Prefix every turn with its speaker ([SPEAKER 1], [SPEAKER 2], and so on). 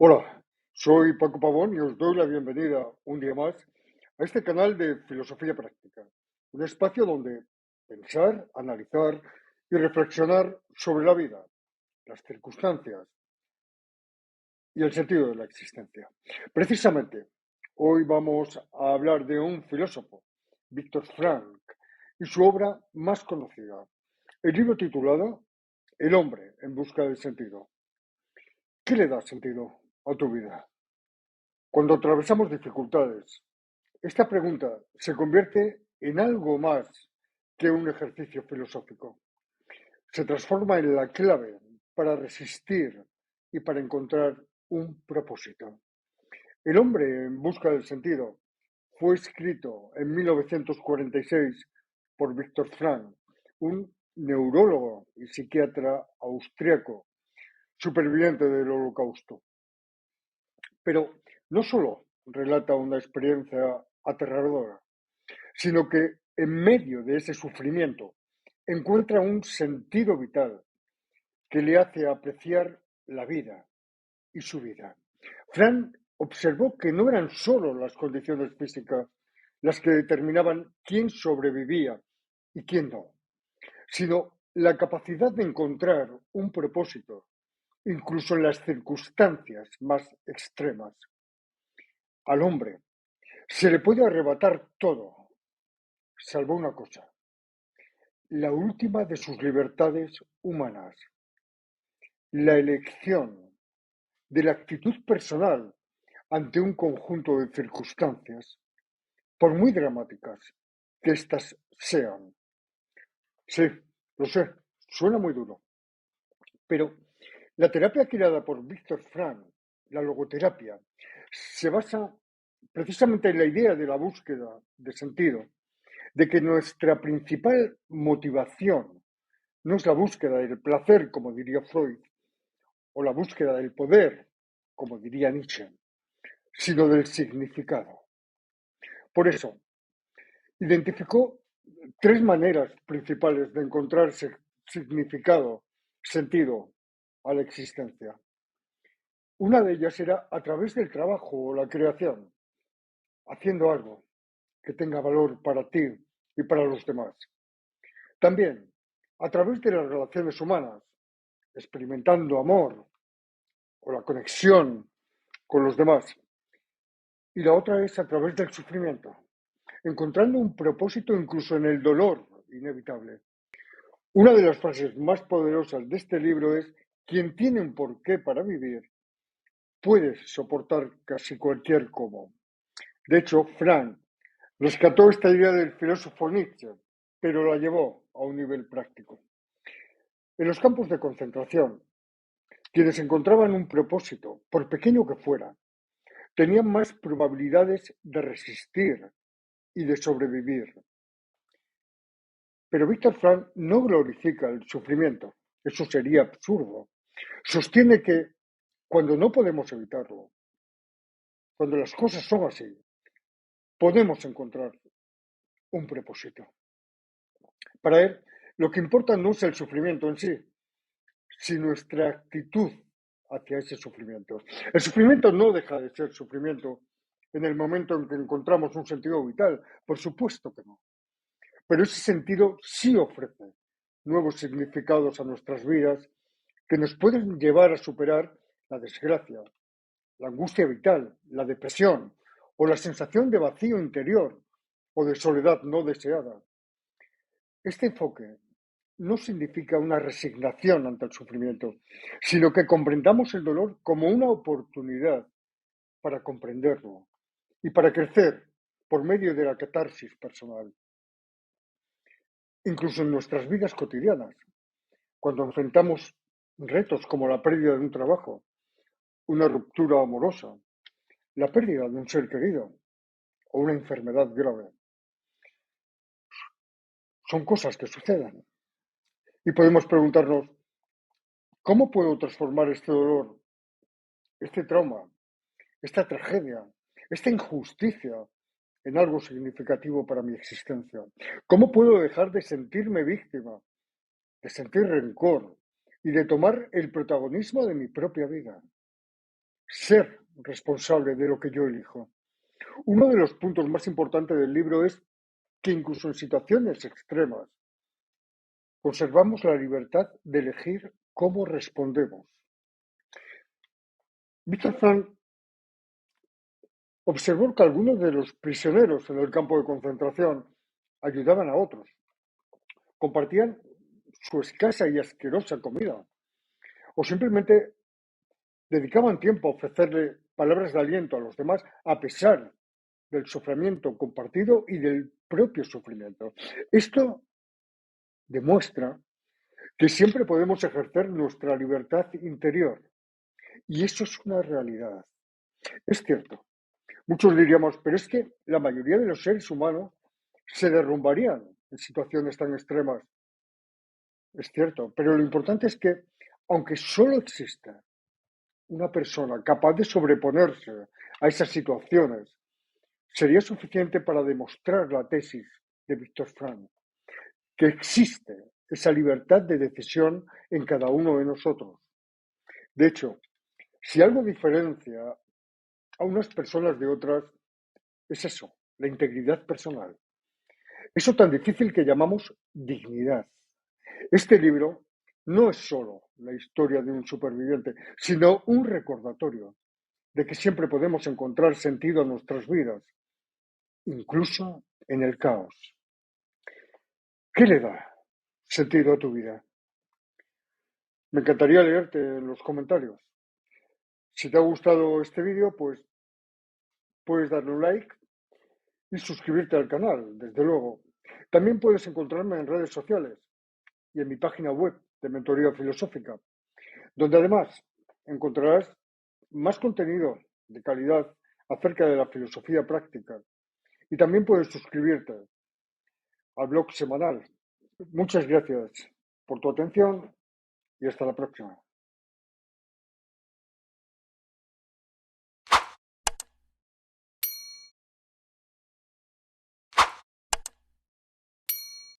[SPEAKER 1] Hola, soy Paco Pavón y os doy la bienvenida un día más a este canal de Filosofía Práctica, un espacio donde pensar, analizar y reflexionar sobre la vida, las circunstancias y el sentido de la existencia. Precisamente, hoy vamos a hablar de un filósofo, Víctor Frank, y su obra más conocida, el libro titulado El hombre en busca del sentido. ¿Qué le da sentido a tu vida? Cuando atravesamos dificultades, esta pregunta se convierte en algo más que un ejercicio filosófico. Se transforma en la clave para resistir y para encontrar un propósito. El hombre en busca del sentido fue escrito en 1946 por Viktor Frankl, un neurólogo y psiquiatra austriaco superviviente del Holocausto. Pero no solo relata una experiencia aterradora, sino que en medio de ese sufrimiento encuentra un sentido vital que le hace apreciar la vida y su vida. Frank observó que no eran solo las condiciones físicas las que determinaban quién sobrevivía y quién no, sino la capacidad de encontrar un propósito, incluso en las circunstancias más extremas. Al hombre se le puede arrebatar todo, salvo una cosa: la última de sus libertades humanas, la elección de la actitud personal ante un conjunto de circunstancias, por muy dramáticas que éstas sean. Sí, lo sé, suena muy duro, pero la terapia creada por Viktor Frankl, la logoterapia, se basa precisamente en la idea de la búsqueda de sentido, de que nuestra principal motivación no es la búsqueda del placer, como diría Freud, o la búsqueda del poder, como diría Nietzsche, sino del significado. Por eso, identificó tres maneras principales de encontrar significado, sentido a la existencia. Una de ellas era a través del trabajo o la creación, haciendo algo que tenga valor para ti y para los demás. También a través de las relaciones humanas, experimentando amor o la conexión con los demás. Y la otra es a través del sufrimiento, encontrando un propósito incluso en el dolor inevitable. Una de las frases más poderosas de este libro es: quien tiene un porqué para vivir puede soportar casi cualquier cómo. De hecho, Frank rescató esta idea del filósofo Nietzsche, pero la llevó a un nivel práctico. En los campos de concentración, quienes encontraban un propósito, por pequeño que fuera, tenían más probabilidades de resistir y de sobrevivir. Pero Viktor Frankl no glorifica el sufrimiento, eso sería absurdo. Sostiene que cuando no podemos evitarlo, cuando las cosas son así, podemos encontrar un propósito. Para él, lo que importa no es el sufrimiento en sí, sino nuestra actitud hacia ese sufrimiento. El sufrimiento no deja de ser sufrimiento en el momento en que encontramos un sentido vital, por supuesto que no. Pero ese sentido sí ofrece nuevos significados a nuestras vidas que nos pueden llevar a superar la desgracia, la angustia vital, la depresión o la sensación de vacío interior o de soledad no deseada. Este enfoque no significa una resignación ante el sufrimiento, sino que comprendamos el dolor como una oportunidad para comprenderlo y para crecer por medio de la catarsis personal. Incluso en nuestras vidas cotidianas, cuando enfrentamos retos como la pérdida de un trabajo, una ruptura amorosa, la pérdida de un ser querido o una enfermedad grave. Son cosas que suceden. Y podemos preguntarnos: ¿cómo puedo transformar este dolor, este trauma, esta tragedia, esta injusticia en algo significativo para mi existencia? ¿Cómo puedo dejar de sentirme víctima, de sentir rencor y de tomar el protagonismo de mi propia vida? ser responsable de lo que yo elijo. Uno de los puntos más importantes del libro es que incluso en situaciones extremas conservamos la libertad de elegir cómo respondemos. Víctor Frank observó que algunos de los prisioneros en el campo de concentración ayudaban a otros, compartían su escasa y asquerosa comida, o simplemente dedicaban tiempo a ofrecerle palabras de aliento a los demás a pesar del sufrimiento compartido y del propio sufrimiento. Esto demuestra que siempre podemos ejercer nuestra libertad interior y eso es una realidad. Es cierto, muchos diríamos, pero es que la mayoría de los seres humanos se derrumbarían en situaciones tan extremas. Es cierto, pero lo importante es que, aunque solo exista una persona capaz de sobreponerse a esas situaciones, sería suficiente para demostrar la tesis de Víctor Frank, que existe esa libertad de decisión en cada uno de nosotros. De hecho, si algo diferencia a unas personas de otras, es eso, la integridad personal. Eso tan difícil que llamamos dignidad. Este libro no es solo la historia de un superviviente, sino un recordatorio de que siempre podemos encontrar sentido en nuestras vidas, incluso en el caos. ¿Qué le da sentido a tu vida? Me encantaría leerte los comentarios. Si te ha gustado este vídeo, pues puedes darle un like y suscribirte al canal, desde luego. También puedes encontrarme en redes sociales y en mi página web de Mentoría Filosófica, donde además encontrarás más contenido de calidad acerca de la filosofía práctica. Y también puedes suscribirte al blog semanal. Muchas gracias por tu atención y hasta la próxima.